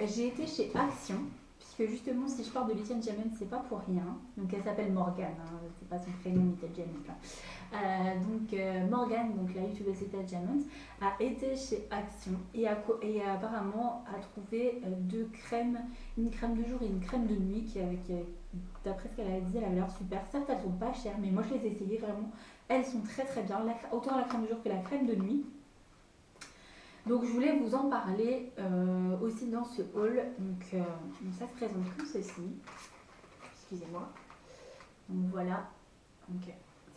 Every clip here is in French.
j'ai été chez Action, puisque justement, si je parle de Little Diamond, c'est pas pour rien. Donc, elle s'appelle Morgane, hein, c'est pas son prénom, Little Diamond. Morgane, donc la youtubeuse Little Diamond, a été chez Action et apparemment a trouvé deux crèmes, une crème de jour et une crème de nuit qui, d'après ce qu'elle a dit, elle a l'air super. Certes, elles sont pas chères, mais moi je les ai essayées vraiment. Elles sont très très bien, autant la crème de jour que la crème de nuit. Donc je voulais vous en parler aussi dans ce haul. Donc ça se présente comme ceci. Excusez-moi. Donc voilà. Donc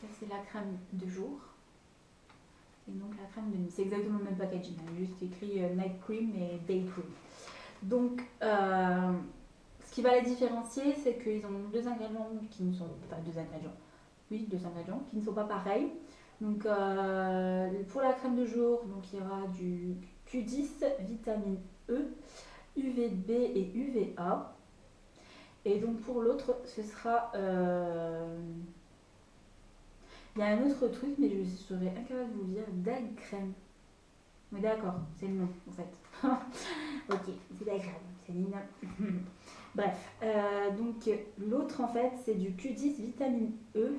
ça c'est la crème de jour. Et donc la crème de nuit. C'est exactement le même packaging. Il y a juste écrit Night Cream et Day Cream. Donc ce qui va les différencier, c'est qu'ils ont deux ingrédients qui ne sont pas deux ingrédients. Oui, deux ingrédients qui ne sont pas pareils. Donc pour la crème de jour, donc il y aura du Q10, vitamine E, UVB et UVA. Et donc pour l'autre, ce sera... il y a un autre truc, mais je serais incapable de vous dire, Dag Crème. Mais d'accord, c'est le nom en fait. Ok, c'est Dag Crème, c'est Nina. Bref, donc l'autre en fait, c'est du Q10, vitamine E.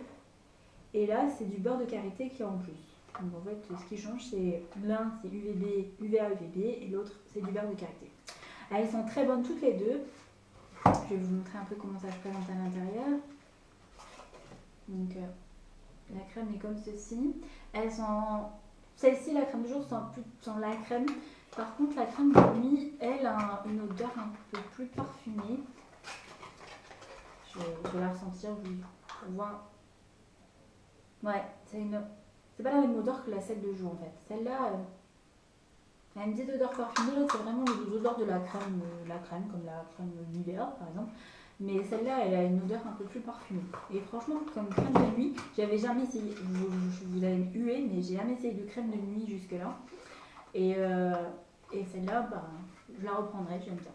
Et là, c'est du beurre de karité qui est en plus. Donc en fait, ce qui change, c'est l'un, c'est UVB, UVA, UVB, et l'autre, c'est du beurre de karité. Elles sont très bonnes toutes les deux. Je vais vous montrer un peu comment ça se présente à l'intérieur. Donc, la crème est comme ceci. Elles sont... Celle-ci, la crème de jour, sans la crème. Par contre, la crème de nuit, elle a une odeur un peu plus parfumée. Je vais la ressentir, vous voir. Ouais, c'est pas la même odeur que celle de jour en fait. Celle-là, elle a une petite odeur parfumée, l'autre c'est vraiment l'odeur de la crème comme la crème Nivea par exemple. Mais celle-là, elle a une odeur un peu plus parfumée. Et franchement, comme crème de nuit, j'avais jamais essayé, vous allez me huer, mais j'ai jamais essayé de crème de nuit jusque-là. Et celle-là, bah, je la reprendrai, j'aime bien.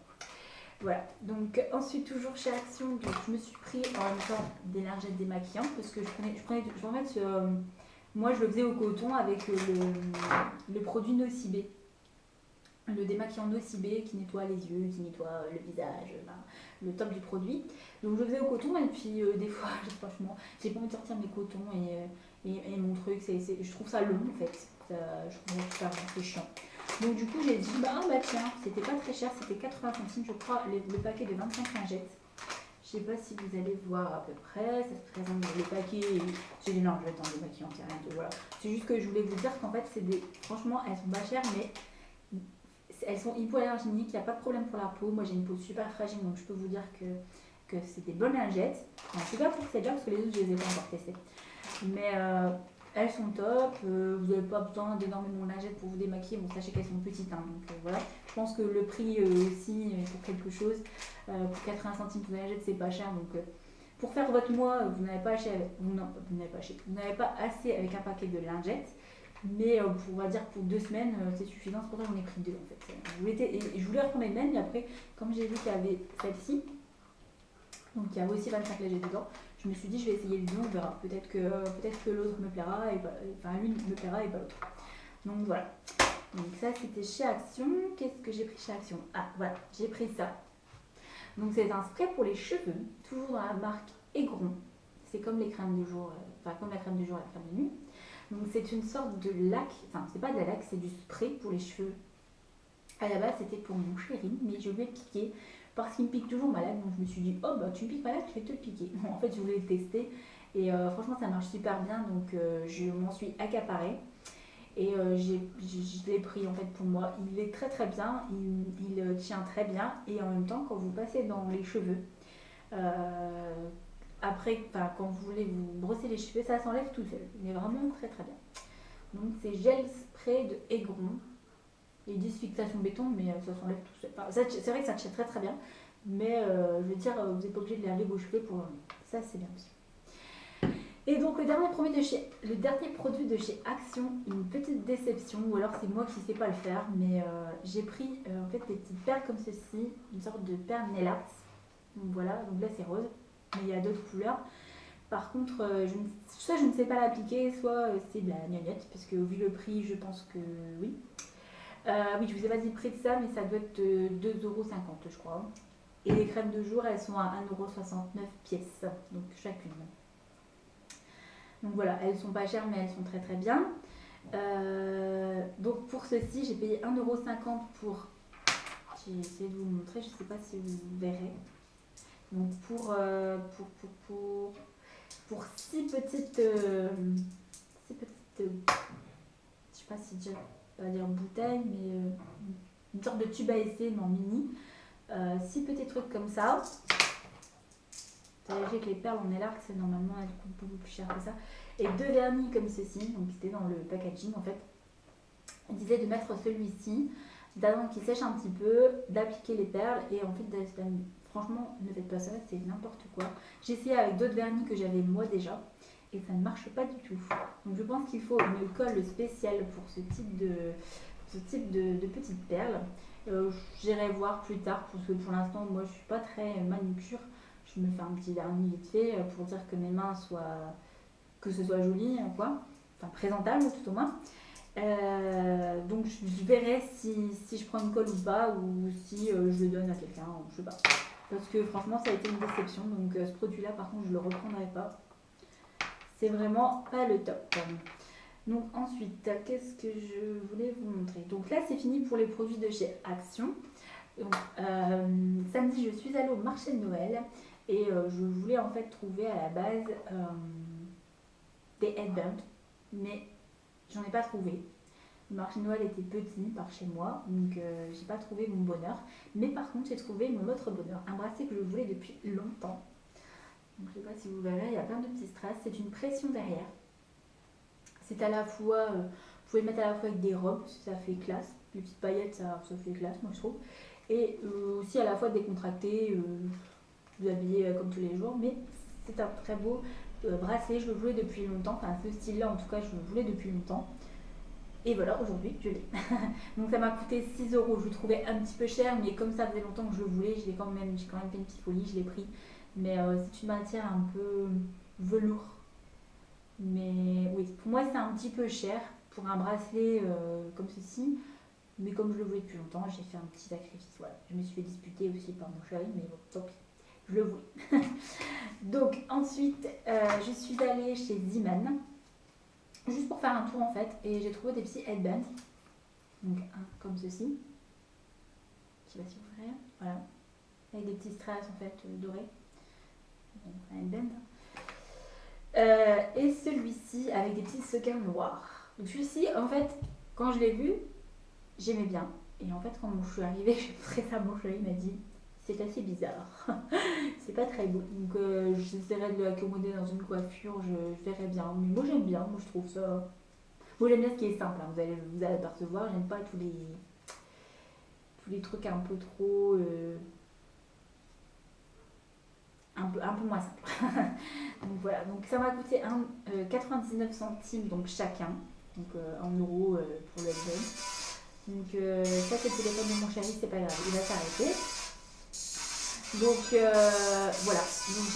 Voilà, donc ensuite toujours chez Action, donc, je me suis pris en même temps des lingettes démaquillantes parce que moi je le faisais au coton avec le produit Nocibé, le démaquillant Nocibé qui nettoie les yeux, qui nettoie le visage, le top du produit. Donc je le faisais au coton et puis des fois, franchement, j'ai pas envie de sortir mes cotons et mon truc, je trouve ça long en fait, je trouve ça c'est chiant. Donc du coup j'ai dit bah tiens, c'était pas très cher, c'était 80 centimes je crois, le paquet de 25 lingettes. Je sais pas si vous allez voir à peu près, ça se présente dans le paquet, j'ai des lingettes en démaquillant, voilà. C'est juste que je voulais vous dire qu'en fait franchement elles sont pas chères mais elles sont hypoallergéniques, il n'y a pas de problème pour la peau, moi j'ai une peau super fragile donc je peux vous dire que c'est des bonnes lingettes. En tout cas pour celle-là parce que les autres je les ai pas encore testées. Mais elles sont top, vous n'avez pas besoin d'énormément de lingettes pour vous démaquiller, bon sachez qu'elles sont petites, hein, donc voilà. Je pense que le prix aussi pour quelque chose, pour 80 centimes pour une lingette c'est pas cher, donc pour faire votre mois, vous n'avez pas assez avec un paquet de lingettes, mais on va dire pour 2 semaines c'est suffisant, c'est pour ça que j'en ai pris 2 en fait. Je voulais reprendre les mêmes, mais après comme j'ai vu qu'il y avait celle-ci, donc il y a aussi 25 lingettes dedans, je me suis dit je vais essayer les deux, on verra. Peut-être que l'autre me plaira, l'une me plaira et pas l'autre. Donc voilà. Donc ça c'était chez Action. Qu'est-ce que j'ai pris chez Action? Ah voilà, j'ai pris ça. Donc c'est un spray pour les cheveux, toujours dans la marque Aigron. C'est comme les crèmes de jour, comme la crème de jour et la crème de nuit. Donc c'est une sorte de lac, enfin c'est pas de la lac, c'est du spray pour les cheveux. À la base c'était pour mon chéri, mais je lui ai piqué parce qu'il me pique toujours malade, donc je me suis dit oh bah tu me piques malade, je vais te le piquer. En fait je voulais le tester et franchement ça marche super bien, donc je m'en suis accaparée et je l'ai pris en fait pour moi. Il est très très bien, il tient très bien et en même temps quand vous passez dans les cheveux, après quand vous voulez vous brosser les cheveux, ça s'enlève tout seul, mais vraiment très très bien. Donc c'est gel spray de Aigron. Ils disent fixation béton, mais ça s'enlève tout seul. Enfin, c'est vrai que ça tient très très bien, mais je veux dire, vous n'êtes pas obligé de laver vos cheveux pour l'enlever. Ça, c'est bien aussi. Et donc, le dernier produit de chez Action, une petite déception, ou alors c'est moi qui ne sais pas le faire, mais j'ai pris en fait des petites perles comme ceci, une sorte de perle nail art. Donc voilà, donc là c'est rose, mais il y a d'autres couleurs. Par contre, soit je ne sais pas l'appliquer, soit c'est de la gnognotte, parce que vu le prix, je pense que oui. Oui, je vous ai pas dit le prix de ça, mais ça doit être 2,50 € je crois. Et les crèmes de jour, elles sont à 1,69 € pièce, donc chacune. Donc voilà, elles sont pas chères, mais elles sont très très bien. Donc pour ceci, j'ai payé 1,50 € pour... J'ai essayé de vous montrer, je sais pas si vous verrez. Donc pour 6 petites... je sais pas si dire, pas dire bouteille, mais une sorte de tube à essai, mais en mini. 6 petits trucs comme ça. Sachez que les perles en élarg, c'est normalement elles coûtent beaucoup plus cher que ça. Et 2 vernis comme ceci, donc c'était dans le packaging en fait. Il disait de mettre celui-ci, d'attendre qu'il sèche un petit peu, d'appliquer les perles et en fait franchement ne faites pas ça, c'est n'importe quoi. J'ai essayé avec d'autres vernis que j'avais moi déjà et ça ne marche pas du tout. Donc je pense qu'il faut une colle spéciale pour ce type de petites perles. J'irai voir plus tard parce que pour l'instant moi je suis pas très manucure. Je me fais un petit vernis vite fait pour dire que mes mains soient, que ce soit joli quoi, enfin présentable tout au moins. Donc je verrai si je prends une colle ou pas, ou si je le donne à quelqu'un, je sais pas. Parce que franchement ça a été une déception, donc ce produit là par contre je le reprendrai pas. C'est vraiment pas le top. Donc ensuite, qu'est-ce que je voulais vous montrer? Donc là c'est fini pour les produits de chez Action. Donc, samedi je suis allée au marché de Noël et je voulais en fait trouver à la base des headbands, mais j'en ai pas trouvé. Le marché de Noël était petit par chez moi, donc j'ai pas trouvé mon bonheur. Mais par contre, j'ai trouvé mon autre bonheur, un bracelet que je voulais depuis longtemps. Donc je sais pas si vous verrez, il y a plein de petits strass. C'est une pression derrière. C'est à la fois, vous pouvez le mettre à la fois avec des robes, ça fait classe. Les petites paillettes, ça fait classe, moi je trouve. Et aussi à la fois décontracté, vous habillez comme tous les jours. Mais c'est un très beau bracelet, je le voulais depuis longtemps. Enfin, ce style-là, en tout cas, je le voulais depuis longtemps. Et voilà, aujourd'hui, je l'ai. Donc ça m'a coûté 6 €. Je le trouvais un petit peu cher, mais comme ça faisait longtemps que je le voulais, j'ai quand même fait une petite folie, je l'ai pris. Mais c'est une matière un peu velours. Mais oui, pour moi c'est un petit peu cher pour un bracelet comme ceci. Mais comme je le voulais depuis longtemps, j'ai fait un petit sacrifice. Voilà. Je me suis fait disputer aussi par mon chéri, mais bon, tant pis, je le voulais. Donc ensuite, je suis allée chez Ziman. Juste pour faire un tour en fait, et j'ai trouvé des petits headbands. Donc un comme ceci. Je sais pas si vous verrez. Voilà. Avec des petits strass en fait dorés. Donc un headband. Et celui-ci avec des petits sequins noirs. Donc celui-ci en fait, quand je l'ai vu, j'aimais bien. Et en fait quand je suis arrivée, j'ai montré ça à mon chéri, il m'a dit c'est assez bizarre. C'est pas très beau. Donc j'essaierai de l'accommoder dans une coiffure, je verrai bien. Mais moi j'aime bien, moi je trouve ça. Moi j'aime bien ce qui est simple, hein. Vous allez apercevoir, j'aime pas tous les trucs un peu trop. Un peu moins simple. Donc voilà, donc ça m'a coûté 99 centimes donc chacun. Donc 1 € pour le jeune. Donc ça c'est le téléphone de mon chéri, c'est pas grave, il va s'arrêter. Donc voilà, donc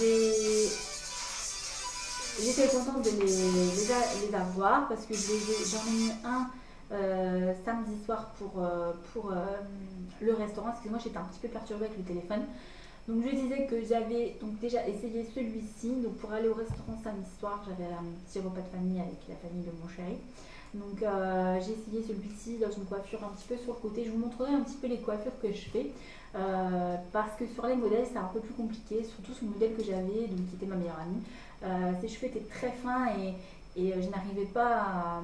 j'étais contente de les avoir parce que j'en ai mis un samedi soir pour le restaurant. Excusez-moi, j'étais un petit peu perturbée avec le téléphone. Donc je disais que j'avais donc déjà essayé celui-ci. Donc pour aller au restaurant samedi soir, j'avais un petit repas de famille avec la famille de mon chéri. Donc j'ai essayé celui-ci dans une coiffure un petit peu sur le côté. Je vous montrerai un petit peu les coiffures que je fais. Parce que sur les modèles c'est un peu plus compliqué. Surtout sur le modèle que j'avais, donc qui était ma meilleure amie. Ses cheveux étaient très fins et je n'arrivais pas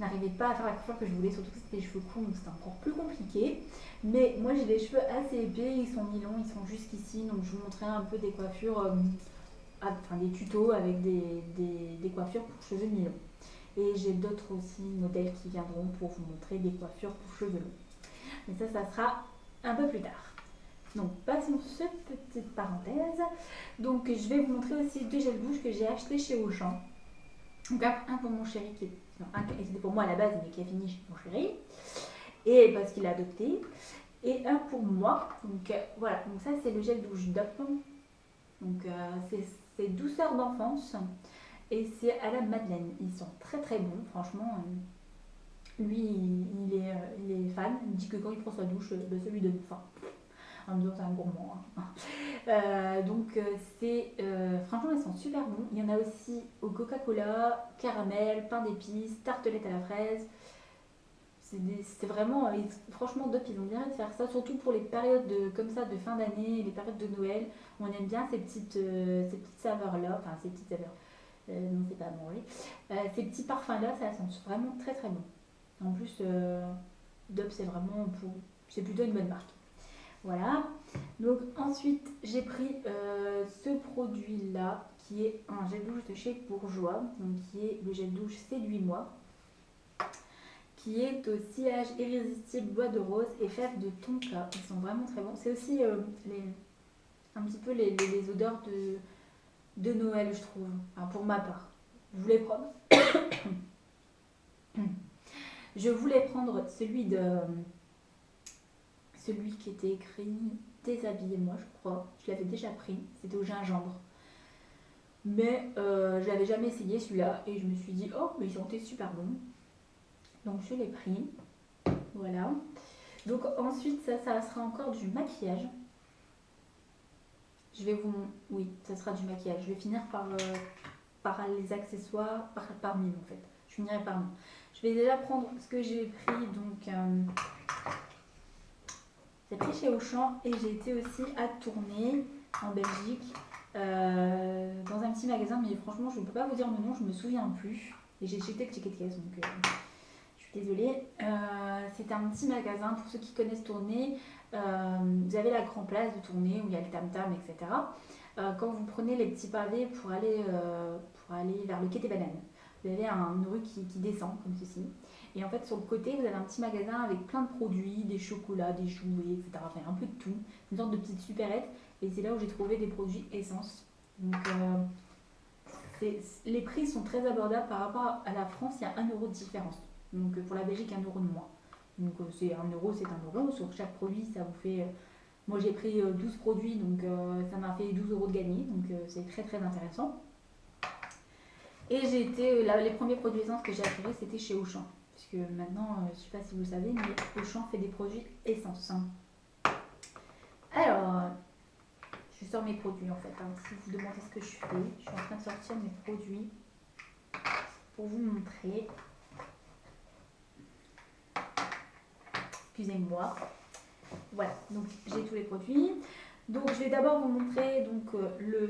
à faire la coiffure que je voulais, surtout que c'était des cheveux courts, donc c'était encore plus compliqué. Mais moi j'ai des cheveux assez épais, ils sont mi-longs, ils sont jusqu'ici, donc je vous montrerai un peu des coiffures, enfin des tutos avec des coiffures pour cheveux mi-longs. Et j'ai d'autres aussi modèles qui viendront pour vous montrer des coiffures pour cheveux longs. Mais ça sera un peu plus tard. Donc passons cette petite parenthèse. Donc je vais vous montrer aussi deux gels douche que j'ai acheté chez Auchan. Donc un pour mon chéri qui était pour moi à la base mais qui a fini chez mon chéri. Et parce qu'il l'a adopté. Et un pour moi. Donc voilà, donc ça c'est le gel douche DOP. Donc c'est douceur d'enfance. Et c'est à la madeleine. Ils sont très très bons, franchement. Lui, il est fan. Il me dit que quand il prend sa douche, ça lui donne faim. En me disant c'est un gourmand. Hein. Donc c'est franchement ils sont super bons. Il y en a aussi au Coca-Cola, caramel, pain d'épices, tartelette à la fraise. C'est vraiment, franchement, Dop, ils ont bien de faire ça, surtout pour les périodes comme ça de fin d'année, les périodes de Noël. On aime bien ces petites saveurs-là, enfin ces petites saveurs, non, c'est pas à manger. Ces petits parfums-là, ça sent vraiment très très bon. En plus, Dop, c'est vraiment c'est plutôt une bonne marque. Voilà. Donc ensuite, j'ai pris ce produit-là, qui est un gel douche de chez Bourjois, donc qui est le gel douche Séduis-moi, qui est au sillage irrésistible bois de rose et fèves de tonka. Ils sont vraiment très bons. C'est aussi un petit peu les odeurs de Noël, je trouve, enfin, pour ma part. Je voulais prendre, je voulais prendre celui qui était écrit Déshabillez-moi, je crois. Je l'avais déjà pris, c'était au gingembre. Mais je l'avais jamais essayé celui-là et je me suis dit, oh, mais il sentait super bon. Donc je l'ai pris. Voilà. Donc ensuite, ça sera encore du maquillage. Je vais vous... Oui, ça sera du maquillage. Je vais finir par les accessoires, par mille en fait. Je finirai par mille. Je vais déjà prendre ce que j'ai pris. Donc, j'ai pris chez Auchan et j'ai été aussi à Tournai, en Belgique, dans un petit magasin. Mais franchement, je ne peux pas vous dire le nom, je ne me souviens plus. Et j'ai jeté le ticket de caisse, donc je suis désolée. C'est un petit magasin, pour ceux qui connaissent Tournai. Vous avez la grande place de Tournai où il y a le tam-tam, etc. Quand vous prenez les petits pavés pour aller vers le quai des bananes, vous avez une rue qui descend comme ceci. Et en fait, sur le côté, vous avez un petit magasin avec plein de produits, des chocolats, des jouets, etc. Enfin, un peu de tout. Une sorte de petite supérette. Et c'est là où j'ai trouvé des produits essence. Donc, les prix sont très abordables par rapport à la France. Il y a 1 euro de différence. Donc, pour la Belgique, 1 euro de moins. Donc, c'est 1 euro, c'est 1 euro. Sur chaque produit, ça vous fait... moi, j'ai pris 12 produits, donc ça m'a fait 12 euros de gagné. Donc, c'est très, très intéressant. Et j'ai été... les premiers produits essence que j'ai acquis, c'était chez Auchan. Parce que maintenant, je ne sais pas si vous le savez, mais Auchan fait des produits essence. Alors, je sors mes produits en fait. Hein. Si vous vous demandez ce que je fais, je suis en train de sortir mes produits pour vous montrer. Excusez-moi. Voilà, donc j'ai tous les produits. Donc je vais d'abord vous montrer donc,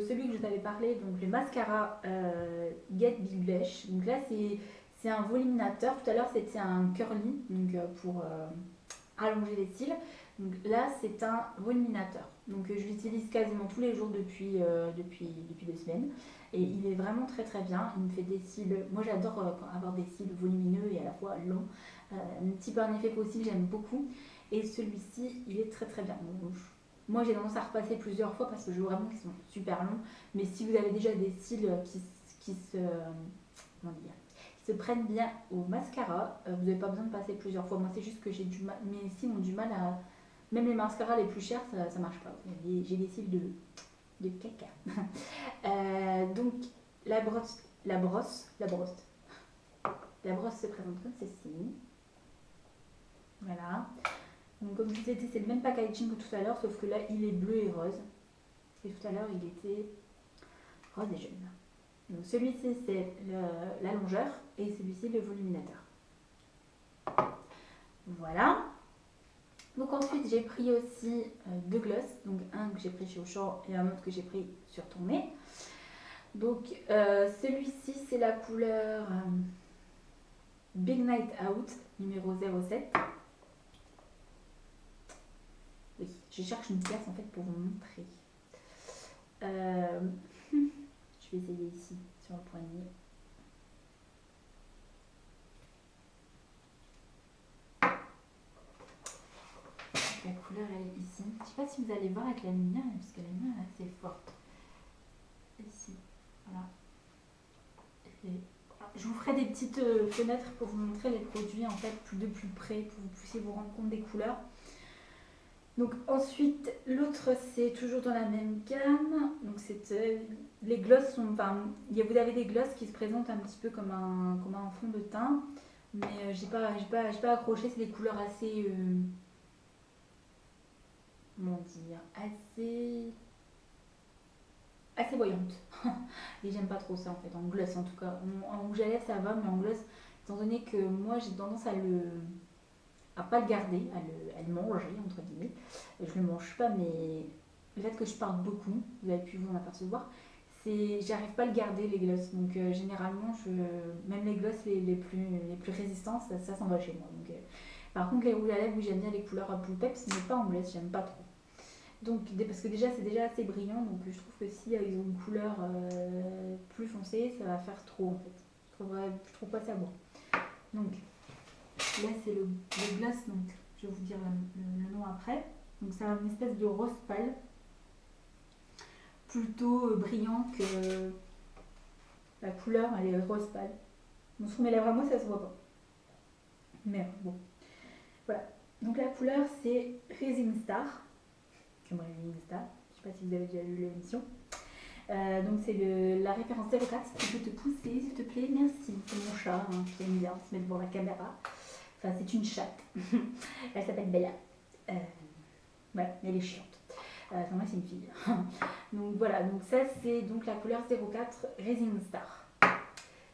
celui que je vous avais parlé, donc le mascara Get Big Blush. Donc là c'est un voluminateur. Tout à l'heure c'était un curly, donc pour allonger les cils. Donc là c'est un voluminateur. Donc je l'utilise quasiment tous les jours depuis 2 semaines. Et il est vraiment très très bien. Il me fait des cils. Moi j'adore avoir des cils volumineux et à la fois longs. Un petit peu un effet fossile, j'aime beaucoup. Et celui-ci, il est très très bien. Donc, moi j'ai tendance à repasser plusieurs fois parce que je vois vraiment qu'ils sont super longs. Mais si vous avez déjà des cils qui se prennent bien au mascara, vous n'avez pas besoin de passer plusieurs fois. Moi c'est juste que j'ai du mal, mes cils ont du mal à... Même les mascaras les plus chers, ça marche pas. J'ai des cils de caca. Donc la brosse se présente comme ceci. Voilà. Donc comme je vous ai dit, c'est le même packaging que tout à l'heure, sauf que là, il est bleu et rose. Et tout à l'heure, il était rose et jaune. Donc celui-ci, c'est l'allongeur et celui-ci, le voluminateur. Voilà. Donc ensuite, j'ai pris aussi 2 gloss. Donc un que j'ai pris chez Auchan et un autre que j'ai pris sur Tournai. Donc celui-ci, c'est la couleur Big Night Out, numéro 07. Oui, je cherche une pièce en fait pour vous montrer. Je vais essayer ici, sur le poignet. La couleur elle est ici. Je ne sais pas si vous allez voir avec la lumière, parce que la lumière est assez forte. Ici, voilà. Et je vous ferai des petites fenêtres pour vous montrer les produits en fait de plus près, pour que vous puissiez vous rendre compte des couleurs. Donc ensuite, l'autre c'est toujours dans la même gamme. Donc les glosses sont, enfin, vous avez des glosses qui se présentent un petit peu comme un fond de teint. Mais j'ai pas accroché, c'est des couleurs assez... comment dire, assez voyantes. Et j'aime pas trop ça en fait, en gloss en tout cas. En rouge à lèvres ça va, mais en gloss, étant donné que moi j'ai tendance à pas le garder, à le manger entre guillemets. Je le mange pas, mais le fait que je parle beaucoup, vous avez pu vous en apercevoir, c'est j'arrive pas à le garder les glosses. Donc généralement, même les glosses les plus résistants, ça s'en va chez moi. Donc, par contre, les rouges à lèvres, oui, j'aime bien les couleurs à blue peps, mais pas en gloss, j'aime pas trop. Donc, parce que déjà, c'est déjà assez brillant, donc je trouve que si ils ont une couleur plus foncée, ça va faire trop en fait. Je trouve pas ça beau. Donc, là, c'est le gloss, donc je vais vous dire le nom après. Donc, c'est une espèce de rose pâle, plutôt brillant que la couleur, elle est rose pâle. Donc, sur mes lèvres à moi, ça se voit pas. Mais bon, voilà. Donc, la couleur, c'est Rising Star, comme Rising Star. Je sais pas si vous avez déjà lu l'émission. Donc, c'est la référence 04. Tu peux te pousser, s'il te plaît, merci. C'est mon chat, hein, qui aime bien se mettre devant la caméra. Enfin, c'est une chatte. Elle s'appelle Bella. Voilà, elle est chiante. Enfin, moi, c'est une fille. Donc voilà, donc ça c'est donc la couleur 04 Rising Star.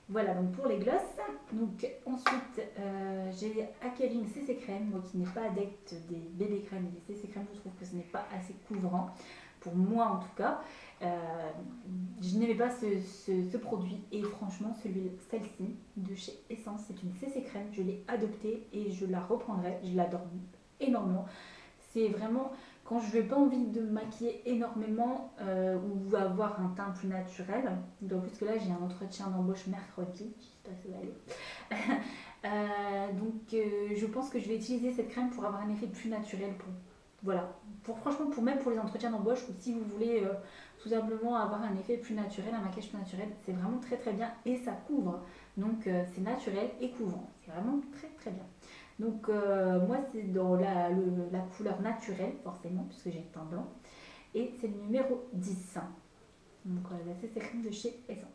Voilà, donc pour les glosses. Donc ensuite, j'ai Aqualine CC Crème, moi qui n'ai pas adepte des bébés crèmes et des CC Crème, je trouve que ce n'est pas assez couvrant. Pour moi en tout cas, je n'aimais pas ce produit et franchement celle-ci de chez Essence, c'est une CC Crème, je l'ai adoptée et je la reprendrai, je l'adore énormément. C'est vraiment quand je n'ai pas envie de me maquiller énormément ou avoir un teint plus naturel. Donc plus que là j'ai un entretien d'embauche mercredi, je sais pas si ça va aller. Donc je pense que je vais utiliser cette crème pour avoir un effet plus naturel voilà, franchement, même pour les entretiens d'embauche, ou si vous voulez tout simplement avoir un effet plus naturel, un maquillage plus naturel, c'est vraiment très très bien et ça couvre. Donc c'est naturel et couvrant. C'est vraiment très très bien. Donc moi c'est dans la couleur naturelle forcément, puisque j'ai le teint blanc. Et c'est le numéro 10. Donc là c'est crème de chez Essence.